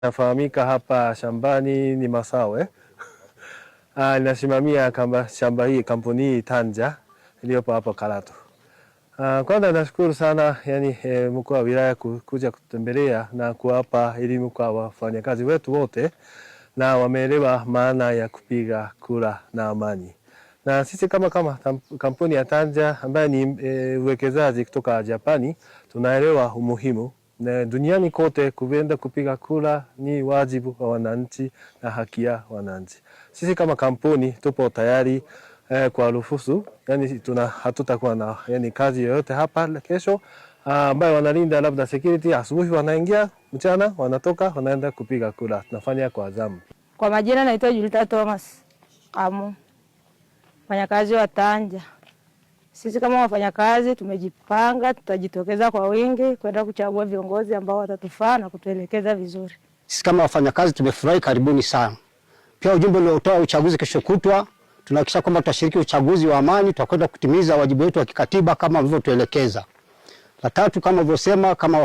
Nafahamika hapa shambani ni Masawe. Nasimamia shamba hii, kampuni hii Tanja iliyopo hapa Karatu. Kwanza nashukuru sana mkuu wa wilaya kuja kutembelea na kuwapa elimu kwa wafanyakazi wetu wote, na wameelewa maana ya kupiga kura na amani. Na sisi kama kampuni ya Tanja ambaye ni uwekezaji kutoka Japani, tunaelewa umuhimu na duniani kote kuenda kupiga kura ni wajibu wa wananchi na haki ya wananchi. Sisi kama kampuni tupo tayari kwa ruhusu, hatutakuwa na kazi yoyote hapa kesho, ambayo wanalinda labda security, asubuhi wanaingia, mchana wanatoka, wanaenda kupiga kura. Tunafanya kwa zamu. Kwa majina naitwa Julita Thomas Amu, mfanyakazi wa Tanja. Sisi kama wafanyakazi tumejipanga, tutajitokeza kwa wingi kwenda kuchagua viongozi ambao watatufaa na kutuelekeza vizuri. Sisi kama wafanyakazi tumefurahi, karibuni sana. Pia ujumbe uliotoa uchaguzi kesho kutwa, tunahakikisha kwamba tutashiriki uchaguzi wa amani, tutakwenda kutimiza wajibu wetu wa kikatiba kama walivyotuelekeza. La tatu, kama walivyosema, kama